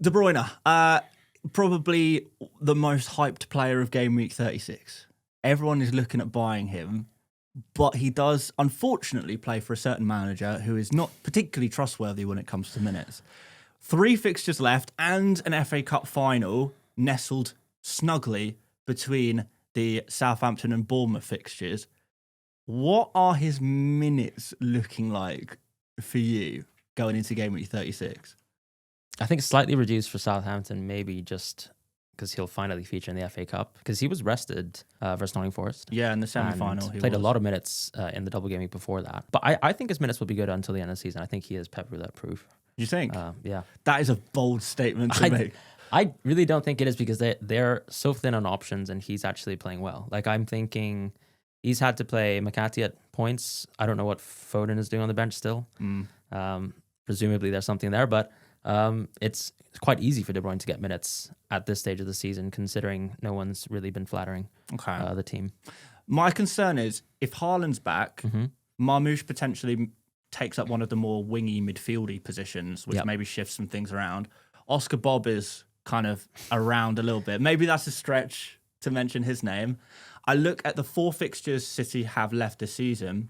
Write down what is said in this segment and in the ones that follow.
De Bruyne, probably the most hyped player of game week 36. Everyone is looking at buying him, but he does unfortunately play for a certain manager who is not particularly trustworthy when it comes to minutes. 3 fixtures left and an FA Cup final nestled snugly between the Southampton and Bournemouth fixtures. What are his minutes looking like for you going into game week 36? I think slightly reduced for Southampton, maybe just because he'll finally feature in the FA Cup, because he was rested versus Nottingham Forest. Yeah, in the semi-final. He played a lot of minutes in the double game week before that. But I think his minutes will be good until the end of the season. I think he is Pep Roulette proof. You think? Yeah. That is a bold statement to make. I really don't think it is, because they're so thin on options and he's actually playing well. Like, I'm thinking he's had to play McCarthy at points. I don't know what Foden is doing on the bench still. Presumably there's something there, but it's quite easy for De Bruyne to get minutes at this stage of the season, considering no one's really been flattering the team. My concern is if Haaland's back, Marmoush potentially takes up one of the more wingy midfieldy positions, which maybe shifts some things around. Oscar Bob is kind of around a little bit. Maybe that's a stretch to mention his name. I look at the 4 fixtures City have left this season.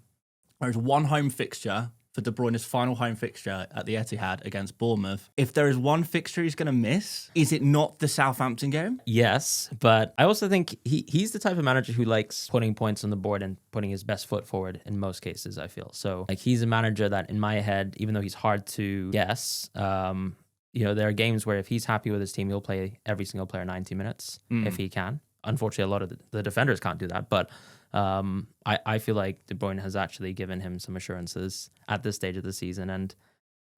There's 1 home fixture for De Bruyne's final home fixture at the Etihad against Bournemouth. If there is 1 fixture he's going to miss, is it not the Southampton game? Yes, but I also think he's the type of manager who likes putting points on the board and putting his best foot forward in most cases, I feel. So, like, he's a manager that, in my head, even though he's hard to guess, there are games where if he's happy with his team, he'll play every single player 90 minutes if he can. Unfortunately, a lot of the defenders can't do that, but I feel like De Bruyne has actually given him some assurances at this stage of the season. And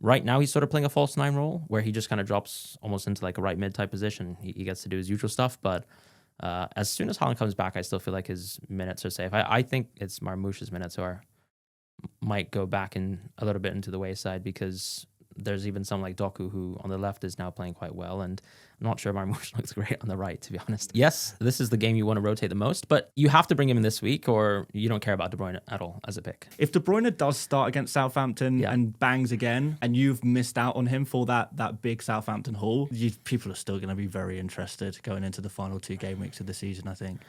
right now he's sort of playing a false 9 role where he just kind of drops almost into like a right mid type position. He gets to do his usual stuff, but as soon as Haaland comes back, I still feel like his minutes are safe. I think it's Marmoush's minutes might go back in a little bit into the wayside, because there's even some like Doku who on the left is now playing quite well, and I'm not sure Marmoush looks great on the right, to be honest. Yes, this is the game you want to rotate the most, but you have to bring him in this week or you don't care about De Bruyne at all as a pick. If De Bruyne does start against Southampton and bangs again, and you've missed out on him for that big Southampton haul, people are still going to be very interested going into the final 2 game weeks of the season, I think.